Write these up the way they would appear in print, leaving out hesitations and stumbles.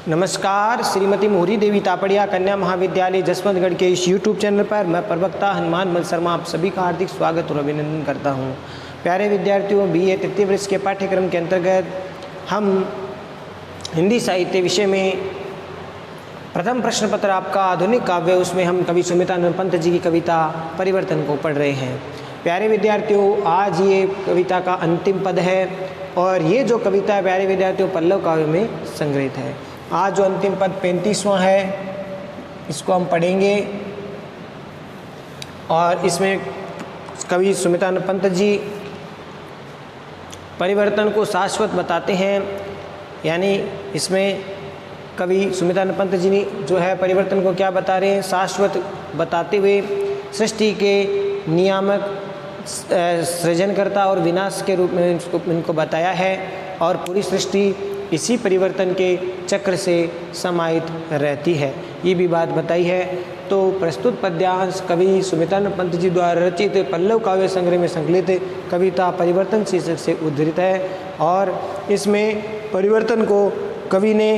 नमस्कार। श्रीमती मोहरी देवी तापड़िया कन्या महाविद्यालय जसवंतगढ़ के इस यूट्यूब चैनल पर मैं प्रवक्ता हनुमान मल शर्मा आप सभी का हार्दिक स्वागत और अभिनंदन करता हूं। प्यारे विद्यार्थियों, बीए तृतीय वर्ष के पाठ्यक्रम के अंतर्गत हम हिंदी साहित्य विषय में प्रथम प्रश्न पत्र आपका आधुनिक काव्य, उसमें हम कवि सुमित्रानंद पंत जी की कविता परिवर्तन को पढ़ रहे हैं। प्यारे विद्यार्थियों, आज ये कविता का अंतिम पद है और ये जो कविता है प्यारे विद्यार्थियों पल्लव काव्य में संग्रहित है। आज जो अंतिम पद 35वां है, इसको हम पढ़ेंगे और इसमें कवि सुमित्रानंद पंत जी परिवर्तन को शाश्वत बताते हैं। यानी इसमें कवि सुमित्रानंद पंत जी ने जो है परिवर्तन को क्या बता रहे हैं, शाश्वत बताते हुए सृष्टि के नियामक, सृजनकर्ता और विनाश के रूप में इनको बताया है और पूरी सृष्टि इसी परिवर्तन के चक्र से समाहित रहती है, ये भी बात बताई है। तो प्रस्तुत पद्यांश कवि सुमित्रानंद पंत जी द्वारा रचित पल्लव काव्य संग्रह में संकलित कविता परिवर्तन शीर्षक से उद्धृत है और इसमें परिवर्तन को कवि ने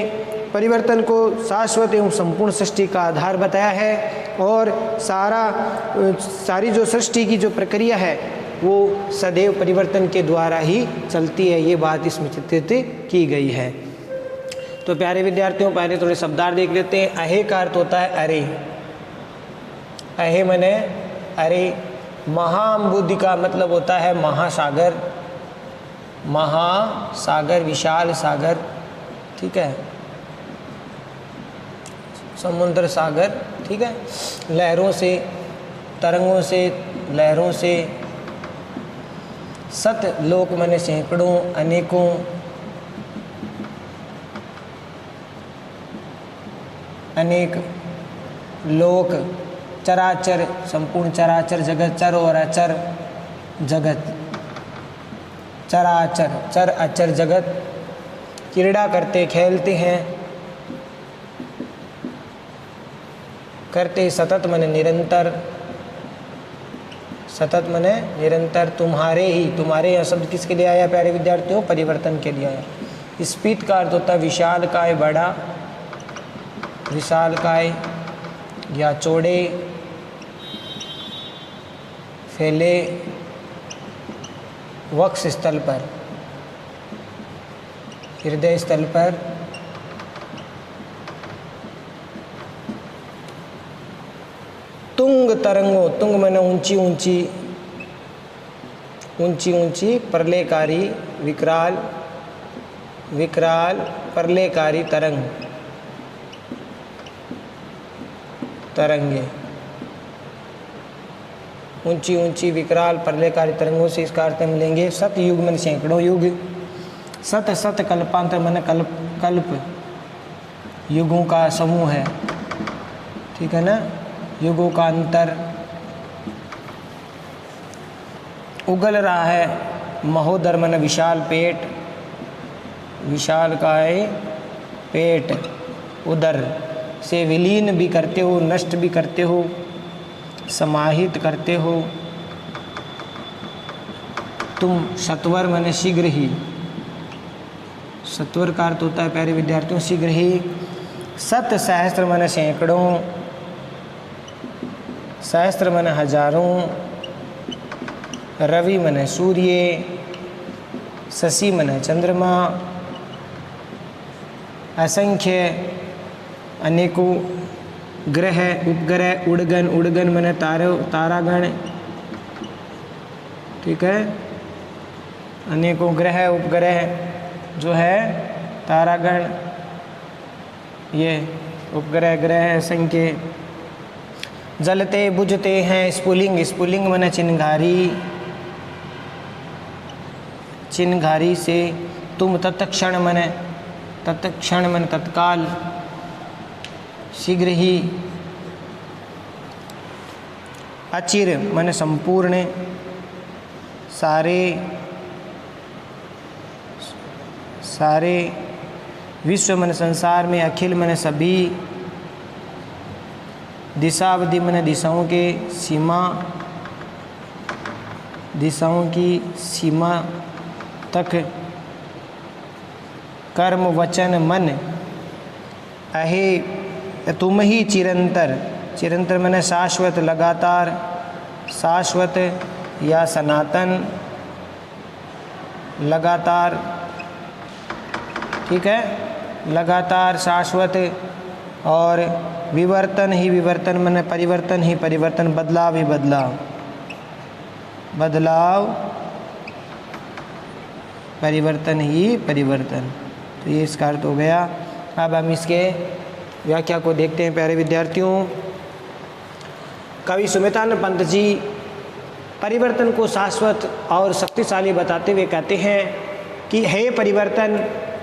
परिवर्तन को शाश्वत एवं संपूर्ण सृष्टि का आधार बताया है और सारी जो सृष्टि की जो प्रक्रिया है वो सदैव परिवर्तन के द्वारा ही चलती है, ये बात इसमें चित्रित की गई है। तो प्यारे विद्यार्थियों, पहले थोड़े शब्दार्थ देख लेते हैं। अहे का अर्थ होता है अरे। अहे मने अरे। महाअंबुधि का मतलब होता है महासागर। महासागर, विशाल सागर, ठीक है, समुद्र सागर, ठीक है। लहरों से, तरंगों से, लहरों से। सत लोक मने सैकड़ों, अनेकों। अनेक लोक, चराचर, संपूर्ण चराचर जगत, चर और अचर जगत, चराचर, चर अचर जगत। क्रीड़ा करते, खेलते हैं, करते सतत मने निरंतर। सतत मने निरंतर। तुम्हारे ही, तुम्हारे यह शब्द किसके लिए आया प्यारे विद्यार्थियों? परिवर्तन के लिए आया। स्फीत का अर्थ होता है विशाल काय, बड़ा, विशाल काय या चौड़े, फैले, वक्ष स्थल पर, हृदय स्थल पर। तुंग तरंगों, तुंग माने ऊंची ऊंची, ऊंची ऊंची, प्रलयकारी, विकराल, विकराल, प्रलयकारी तरंग, तरंगे। ऊंची ऊंची, विकराल, प्रलयकारी तरंगों से इसका अर्थ हम लेंगे सत युग मन सैकड़ों युग। सत सत कल्पांतर मन कल्प, कल्प युगों का समूह है, ठीक है ना, युगों का अंतर। उगल रहा है महोदर मन विशाल पेट, विशाल का है पेट, उदर से विलीन भी करते हो, नष्ट भी करते हो, समाहित करते हो। तुम सत्वर माने शीघ्र ही। सत्वर का अर्थ होता है प्यारे विद्यार्थियों शीघ्र ही। सत सहस्त्र माने सैकड़ों, सहस्त्र माने हजारों। रवि माने सूर्य, शशि माने चंद्रमा। असंख्य, अनेकों। ग्रह, उपग्रह, उड़गन, उड़गन माने तारागण, ठीक है। अनेकों ग्रह, उपग्रह जो है तारागण, ये उपग्रह, ग्रह, असंख्य। जलते बुझते हैं, स्फुलिंग, स्फुलिंग माने चिन्हगारी, चिन्हगारी से। तुम तत्क्षण माने, तत्क्षण माने तत्काल, शीघ्र ही। अचिर माने संपूर्ण, सारे, सारे। विश्व माने संसार में, अखिल माने सभी। दिशावधि माने दिशाओं के सीमा, दिशाओं की सीमा तक। कर्म, वचन, मन अहे तुम ही चिरंतर, चिरंतर मैंने शाश्वत, लगातार, शाश्वत या सनातन, लगातार, ठीक है, लगातार, शाश्वत। और विवर्तन ही विवर्तन मैंने परिवर्तन ही परिवर्तन, बदलाव ही बदलाव, बदलाव, परिवर्तन ही परिवर्तन। तो ये इसका अर्थ हो गया। अब हम इसके व्याख्या को देखते हैं प्यारे विद्यार्थियों। कवि सुमित्रानंद पंत जी परिवर्तन को शाश्वत और शक्तिशाली बताते हुए कहते हैं कि हे परिवर्तन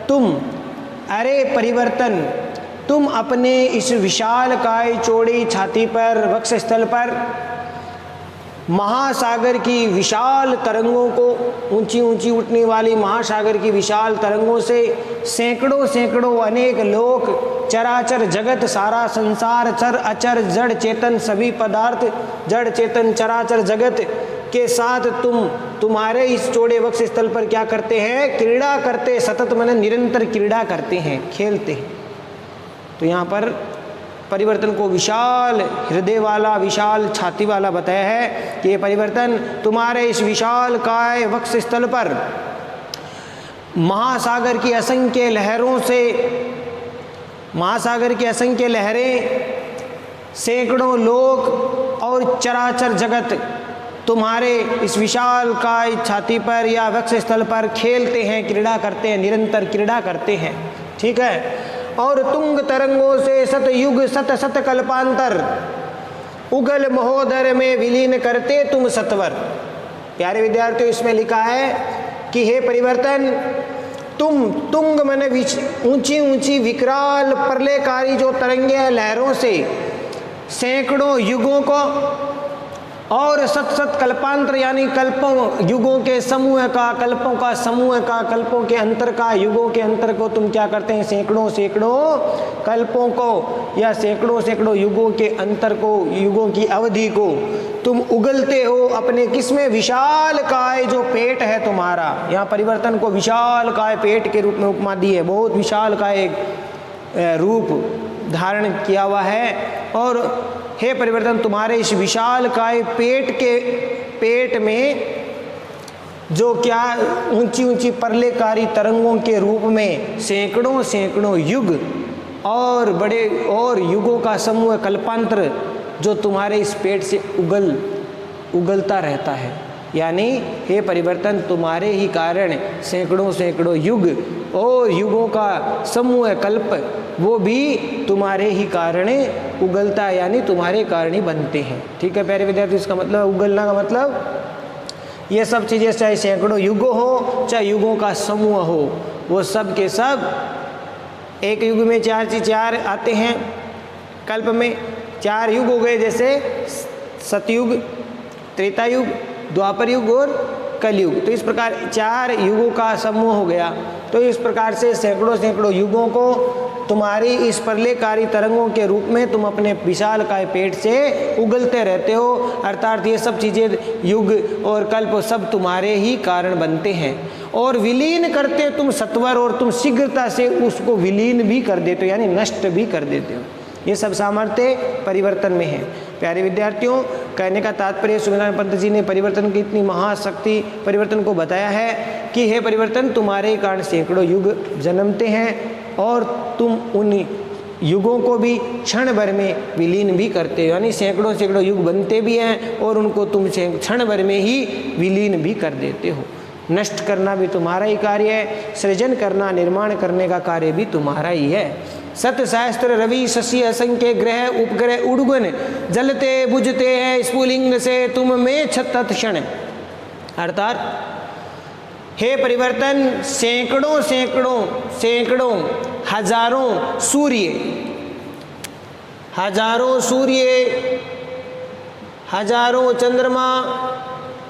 तुम, अरे परिवर्तन तुम अपने इस विशाल काय चौड़ी छाती पर, वक्ष स्थल पर महासागर की विशाल तरंगों को, ऊंची ऊंची उठने वाली महासागर की विशाल तरंगों से सैकड़ों सैकड़ों अनेक लोक, चराचर जगत, सारा संसार, चर अचर, जड़ चेतन, सभी पदार्थ, जड़ चेतन चराचर जगत के साथ तुम्हारे इस चौड़े वक्ष स्थल पर क्या करते हैं? क्रीड़ा करते, सतत माने निरंतर क्रीड़ा करते हैं, खेलते हैं। तो यहाँ पर परिवर्तन को विशाल हृदय वाला, विशाल छाती वाला बताया है कि ये परिवर्तन तुम्हारे इस विशाल काय वक्ष स्थल पर महासागर की असंख्य लहरों से, महासागर की असंख्य लहरें, सैकड़ों लोक और चराचर जगत तुम्हारे इस विशाल काय छाती पर या वक्ष स्थल पर खेलते हैं, क्रीड़ा करते हैं, निरंतर क्रीड़ा करते हैं, ठीक है। और तुंग तरंगों से सतयुग सत सत कल्पांतर उगल महोदर में विलीन करते तुम सत्वर। प्यारे विद्यार्थियों, इसमें लिखा है कि हे परिवर्तन तुम, तुंग माने ऊंची ऊंची विकराल प्रलयकारी जो तरंगे हैं लहरों से सैकड़ों युगों को और सत सत कल्पांतर यानी कल्पों, युगों के समूह का, कल्पों का समूह का, कल्पों के अंतर का, युगों के अंतर को तुम क्या करते हैं? सैकड़ों सैकड़ों कल्पों को या सैकड़ों सैकड़ों युगों के अंतर को, युगों की अवधि को तुम उगलते हो अपने किसमें? विशाल काय जो पेट है तुम्हारा। यहाँ परिवर्तन को विशाल काय पेट के रूप में उपमा दी है, बहुत विशाल काय रूप धारण किया हुआ है। और हे परिवर्तन तुम्हारे इस विशाल काय पेट में जो क्या ऊंची ऊंची प्रलयकारी तरंगों के रूप में सैकड़ों सैकड़ों युग और बड़े और युगों का समूह कल्पांतर जो तुम्हारे इस पेट से उगलता रहता है। यानी हे परिवर्तन तुम्हारे ही कारण सैकड़ों सैकड़ों युग और युगों का समूह कल्प वो भी तुम्हारे ही कारण उगलता है, यानी तुम्हारे कारण ही बनते हैं, ठीक है प्यारे विद्यार्थी। इसका मतलब उगलना का मतलब ये सब चीज़ें चाहे सैकड़ों युग हो चाहे युगों का समूह हो, वो सब के सब एक युग में चार आते हैं। कल्प में 4 युग हो गए, जैसे सतयुग, त्रेता युग, द्वापर युग और कलयुग। तो इस प्रकार 4 युगों का समूह हो गया। तो इस प्रकार से सैकड़ों सैकड़ों युगों को तुम्हारी इस प्रलयकारी तरंगों के रूप में तुम अपने विशाल काय पेट से उगलते रहते हो। अर्थात ये सब चीज़ें युग और कल्प सब तुम्हारे ही कारण बनते हैं। और विलीन करते तुम सत्वर, और तुम शीघ्रता से उसको विलीन भी कर देते हो, यानी नष्ट भी कर देते हो। ये सब सामर्थ्य परिवर्तन में है। प्यारे विद्यार्थियों, कहने का तात्पर्य सुमित्रानंद पंत जी ने परिवर्तन की इतनी महाशक्ति परिवर्तन को बताया है कि हे परिवर्तन तुम्हारे कारण सैकड़ों युग जन्मते हैं और तुम उन युगों को भी क्षण भर में विलीन भी करते हो, यानी सैकड़ों सैकड़ों युग बनते भी हैं और उनको तुम क्षण भर में ही विलीन भी कर देते हो। नष्ट करना भी तुम्हारा ही कार्य है, सृजन करना, निर्माण करने का कार्य भी तुम्हारा ही है। सत सहस्त्र रवि शशि असंख्य ग्रह उपग्रह उड़गुन जलते बुझते हैं स्फुलिंग से तुम में छत क्षण। अर्थात हे परिवर्तन सैकड़ों सैकड़ों सैकड़ों हजारों सूर्य, हजारों चंद्रमा,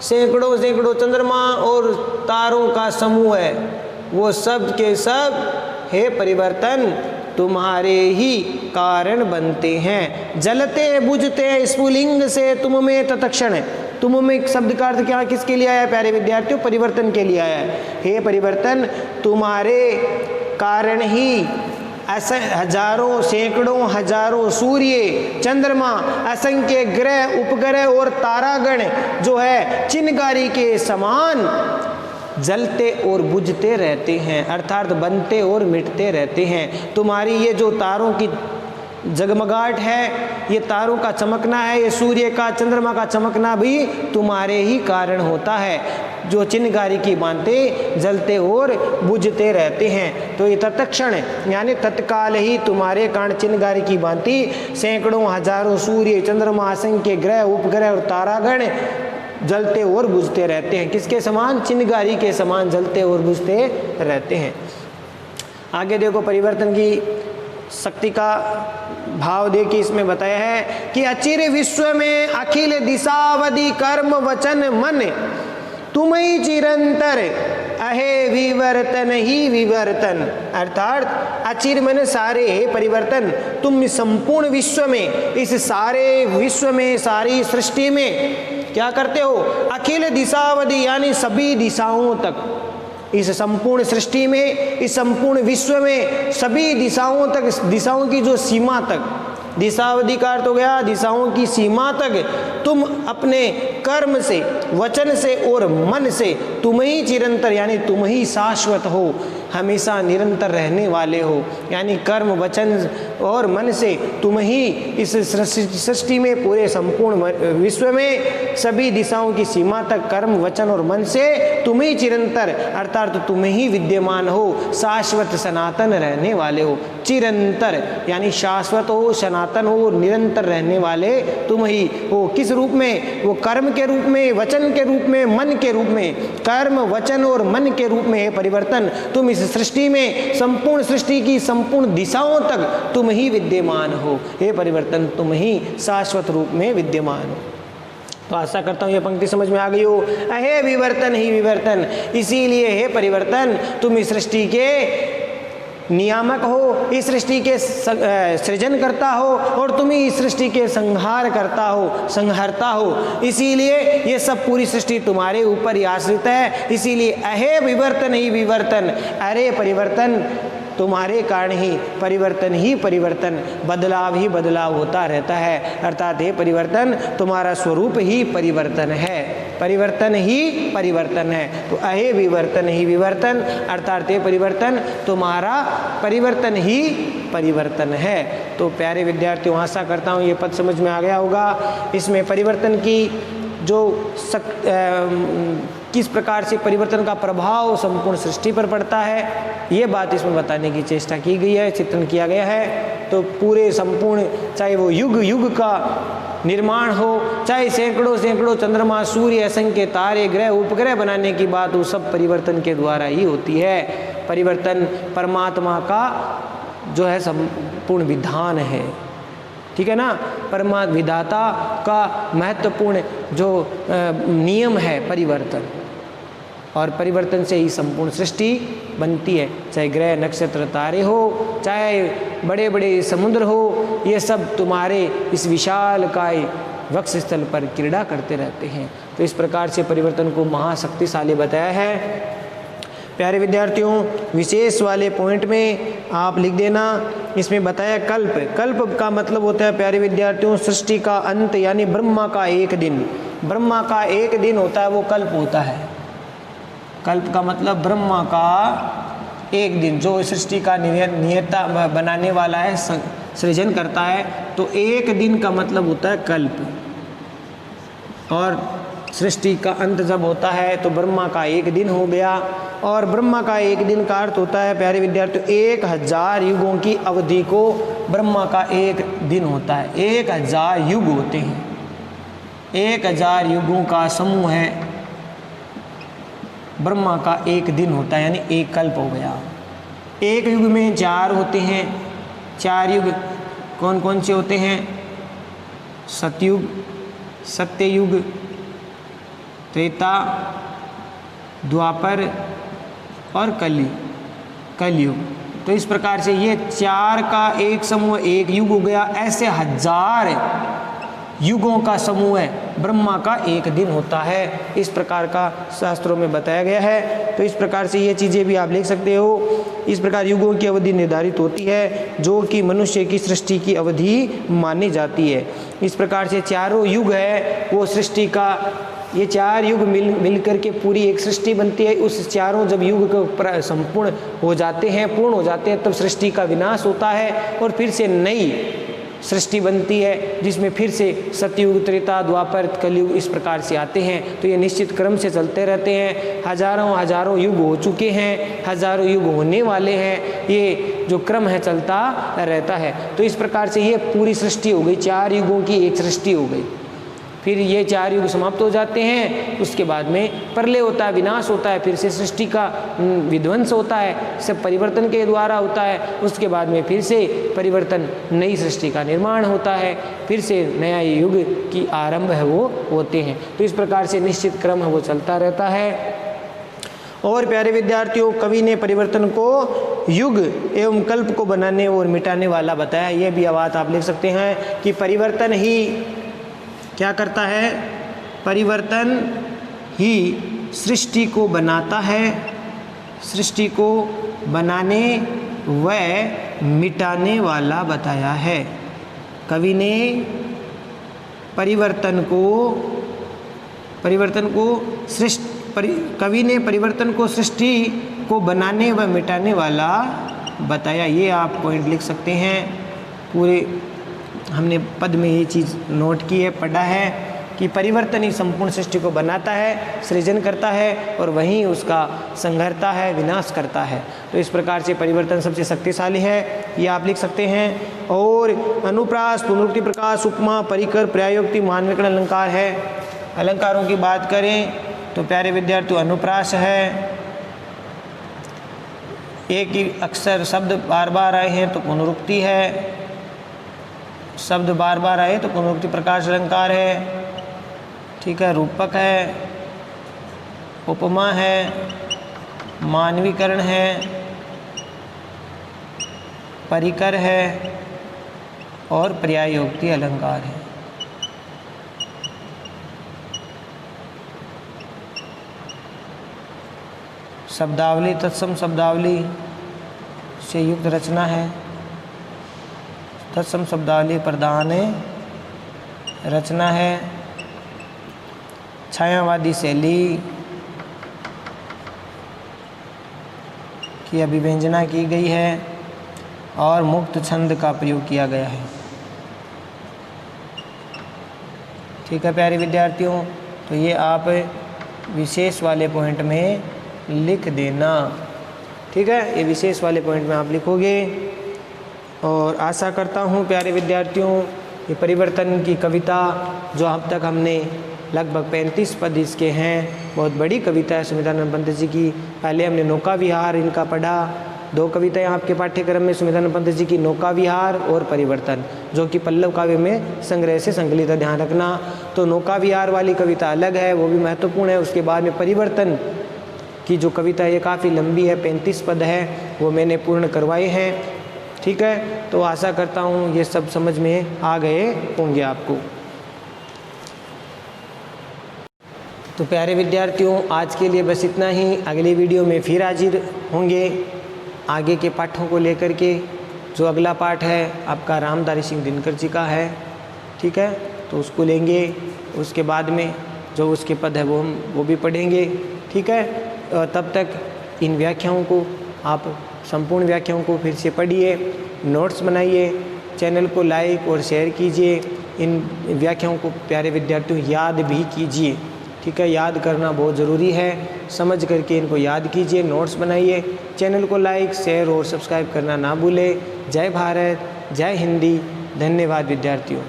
सैकड़ों सैकड़ों चंद्रमा और तारों का समूह है, वो सब के सब हे परिवर्तन तुम्हारे ही कारण बनते हैं। जलते बुझते स्फुलिंग से तुम में तत्क्षण। तुम में शब्द का अर्थ क्या किसके लिए आया प्यारे विद्यार्थियों? परिवर्तन के लिए आया है। हे परिवर्तन तुम्हारे कारण ही हजारों सैकड़ों हजारों सूर्य चंद्रमा, असंख्य ग्रह उपग्रह और तारागण जो है चिनगारी के समान जलते और बुझते रहते हैं, अर्थात बनते और मिटते रहते हैं। तुम्हारी ये जो तारों की जगमगाहट है, ये तारों का चमकना है, ये सूर्य का चंद्रमा का चमकना भी तुम्हारे ही कारण होता है, जो चिनगारी की भांति जलते और बुझते रहते हैं। तो ये तत्क्षण यानी तत्काल ही तुम्हारे कारण चिनगारी की भांति सैकड़ों हजारों सूर्य चंद्रमा, असंख्य ग्रह उपग्रह और तारागण जलते और बुझते रहते हैं। किसके समान? चिनगारी के समान जलते और बुझते रहते हैं। आगे देखो परिवर्तन की शक्ति का भाव देखिए, इसमें बताया है कि अचिर विश्व में अखिल दिशावधि कर्म वचन मन तुम ही चिरंतर अहे विवर्तन ही विवर्तन, अर्थात अचिर मन सारे परिवर्तन, तुम संपूर्ण विश्व में, इस सारे विश्व में, सारी सृष्टि में क्या करते हो? अखिल दिशावधि यानी सभी दिशाओं तक, इस संपूर्ण सृष्टि में, इस संपूर्ण विश्व में सभी दिशाओं तक, दिशाओं की जो सीमा तक, दिशावधि का अर्थ हो गया दिशाओं की सीमा तक तुम अपने कर्म से, वचन से और मन से तुम ही चिरंतर यानी तुम ही शाश्वत हो, हमेशा निरंतर रहने वाले हो। यानी कर्म वचन और मन से तुम ही इस सृष्टि में, पूरे संपूर्ण विश्व में सभी दिशाओं की सीमा तक कर्म वचन और मन से तुम ही चिरंतर अर्थात तुम ही विद्यमान हो, शाश्वत सनातन रहने वाले हो। चिरंतर यानी शाश्वत हो, सनातन हो, निरंतर रहने वाले तुम ही हो। किस रूप में? वो कर्म के रूप में, वचन के रूप में, मन के रूप में। कर्म वचन और मन के रूप में है परिवर्तन। तुम इस सृष्टि में, संपूर्ण सृष्टि की संपूर्ण दिशाओं तक तुम ही विद्यमान हो। हे परिवर्तन, तुम ही शाश्वत रूप में विद्यमान हो। तो आशा करता हूँ ये पंक्ति समझ में आ गई हो। अहे विवर्तन ही विवर्तन, इसीलिए हे परिवर्तन तुम इस सृष्टि के नियामक हो, इस सृष्टि के सृजन करता हो और तुम ही इस सृष्टि के संहार करता हो, संहरता हो। इसीलिए ये सब पूरी सृष्टि तुम्हारे ऊपर ही आश्रित है। इसीलिए अहे विवर्तन ही विवर्तन, अरे परिवर्तन तुम्हारे कारण ही परिवर्तन, बदलाव ही बदलाव होता रहता है। अर्थात हे परिवर्तन तुम्हारा स्वरूप ही परिवर्तन है, परिवर्तन ही परिवर्तन है। तो अहे विवर्तन ही विवर्तन अर्थात हे परिवर्तन तुम्हारा परिवर्तन ही परिवर्तन है। तो प्यारे विद्यार्थियों, आशा करता हूँ ये पद समझ में आ गया होगा। इसमें परिवर्तन की जो किस प्रकार से परिवर्तन का प्रभाव संपूर्ण सृष्टि पर पड़ता है, ये बात इसमें बताने की चेष्टा की गई है, चित्रण किया गया है। तो पूरे संपूर्ण, चाहे वो युग युग का निर्माण हो, चाहे सैकड़ों सैकड़ों चंद्रमा, सूर्य, असंख्य तारे, ग्रह उपग्रह बनाने की बात, वो सब परिवर्तन के द्वारा ही होती है। परिवर्तन परमात्मा का जो है संपूर्ण विधान है, ठीक है ना। परमात्मा विधाता का महत्वपूर्ण जो नियम है परिवर्तन, और परिवर्तन से ही संपूर्ण सृष्टि बनती है। चाहे ग्रह नक्षत्र तारे हो, चाहे बड़े बड़े समुद्र हो, ये सब तुम्हारे इस विशाल काय वक्ष स्थल पर क्रीड़ा करते रहते हैं। तो इस प्रकार से परिवर्तन को महाशक्तिशाली बताया है। प्यारे विद्यार्थियों, विशेष वाले पॉइंट में आप लिख देना, इसमें बताया कल्प। कल्प का मतलब होता है प्यारे विद्यार्थियों सृष्टि का अंत, यानी ब्रह्मा का एक दिन। ब्रह्मा का एक दिन होता है वो कल्प होता है। कल्प का मतलब ब्रह्मा का एक दिन, जो सृष्टि का नियता बनाने वाला है, सृजन करता है, तो एक दिन का मतलब होता है कल्प। और सृष्टि का अंत जब होता है तो ब्रह्मा का एक दिन हो गया। और ब्रह्मा का एक दिन का अर्थ होता है प्यारे विद्यार्थियों 1000 युगों की अवधि को ब्रह्मा का एक दिन होता है। 1000 युग होते हैं, 1000 युगों का समूह है, ब्रह्मा का एक दिन होता है, यानी एक कल्प हो गया। एक युग में 4 होते हैं। 4 युग कौन कौन से होते हैं? सतयुग, सत्ययुग, त्रेता, द्वापर और कलयुग। तो इस प्रकार से ये 4 का एक समूह एक युग हो गया। ऐसे 1000 युगों का समूह है, ब्रह्मा का एक दिन होता है। इस प्रकार का शास्त्रों में बताया गया है। तो इस प्रकार से ये चीज़ें भी आप लिख सकते हो। इस प्रकार युगों की अवधि निर्धारित होती है जो कि मनुष्य की सृष्टि की अवधि मानी जाती है। इस प्रकार से चारों युग है वो सृष्टि का, ये चार युग मिल करके पूरी एक सृष्टि बनती है। उस चारों जब युग को संपूर्ण हो जाते हैं, पूर्ण हो जाते हैं, तब सृष्टि का विनाश होता है और फिर से नई सृष्टि बनती है जिसमें फिर से सतयुग, त्रेता, द्वापर, कलयुग इस प्रकार से आते हैं। तो ये निश्चित क्रम से चलते रहते हैं। हजारों युग हो चुके हैं, हजारों युग होने वाले हैं, ये जो क्रम है चलता रहता है। तो इस प्रकार से ये पूरी सृष्टि हो गई, चार युगों की एक सृष्टि हो गई। फिर ये चार युग समाप्त हो जाते हैं, उसके बाद में प्रलय होता है, विनाश होता है, फिर से सृष्टि का विध्वंस होता है, सब परिवर्तन के द्वारा होता है। उसके बाद में फिर से परिवर्तन, नई सृष्टि का निर्माण होता है, फिर से नया युग की आरंभ है वो होते हैं। तो इस प्रकार से निश्चित क्रम है वो चलता रहता है। और प्यारे विद्यार्थियों, कवि ने परिवर्तन को युग एवं कल्प को बनाने और मिटाने वाला बताया। ये भी बात आप लिख सकते हैं कि परिवर्तन ही क्या करता है, परिवर्तन ही सृष्टि को बनाता है, सृष्टि को बनाने व मिटाने वाला बताया है। कवि ने परिवर्तन को सृष्टि को बनाने व मिटाने वाला बताया। ये आप पॉइंट लिख सकते हैं। पूरे हमने पद में ये चीज़ नोट की है, पढ़ा है कि परिवर्तन ही संपूर्ण सृष्टि को बनाता है, सृजन करता है और वहीं उसका संघरता है, विनाश करता है। तो इस प्रकार से परिवर्तन सबसे शक्तिशाली है, ये आप लिख सकते हैं। और अनुप्रास, पुनरुक्ति, प्रकाश, उपमा, परिकर, पर्यायोक्ति, मानविकरण अलंकार है। अलंकारों की बात करें तो प्यारे विद्यार्थियों, अनुप्रास है, एक ही अक्षर शब्द बार बार आए हैं तो पुनरुक्ति है, शब्द बार बार आए तो पुनरुक्ति प्रकाश अलंकार है। ठीक है, रूपक है, उपमा है, मानवीकरण है, परिकर है और पर्यायोक्ति अलंकार है। शब्दावली, तत्सम शब्दावली से युक्त रचना है। तत्सम शब्दावली प्रधान रचना है। छायावादी शैली की अभिव्यंजना की गई है और मुक्त छंद का प्रयोग किया गया है। ठीक है प्यारे विद्यार्थियों, तो ये आप विशेष वाले पॉइंट में लिख देना। ठीक है, ये विशेष वाले पॉइंट में आप लिखोगे। और आशा करता हूँ प्यारे विद्यार्थियों, ये परिवर्तन की कविता जो अब तक हमने लगभग 35 पद इसके हैं, बहुत बड़ी कविता है सुमित्रानंद पंत जी की। पहले हमने नौका विहार इनका पढ़ा, 2 कविताएं आपके पाठ्यक्रम में सुमित्रानंद पंत जी की, नौका विहार और परिवर्तन, जो कि पल्लव काव्य में संग्रह से संकलित है, ध्यान रखना। तो नौका विहार वाली कविता अलग है, वो भी महत्वपूर्ण है। उसके बाद में परिवर्तन की जो कविता है ये काफ़ी लंबी है, 35 पद है, वो मैंने पूर्ण करवाए हैं। ठीक है, तो आशा करता हूँ ये सब समझ में आ गए होंगे आपको। तो प्यारे विद्यार्थियों, आज के लिए बस इतना ही। अगली वीडियो में फिर हाजिर होंगे आगे के पाठों को लेकर के। जो अगला पाठ है आपका रामधारी सिंह दिनकर जी का है। ठीक है, तो उसको लेंगे। उसके बाद में जो उसके पद है वो भी पढ़ेंगे। ठीक है, तब तक इन व्याख्याओं को आप संपूर्ण व्याख्याओं को फिर से पढ़िए, नोट्स बनाइए, चैनल को लाइक और शेयर कीजिए। इन व्याख्याओं को प्यारे विद्यार्थियों याद भी कीजिए। ठीक है, याद करना बहुत ज़रूरी है, समझ करके इनको याद कीजिए, नोट्स बनाइए। चैनल को लाइक, शेयर और सब्सक्राइब करना ना भूलें। जय भारत, जय हिंदी। धन्यवाद विद्यार्थियों।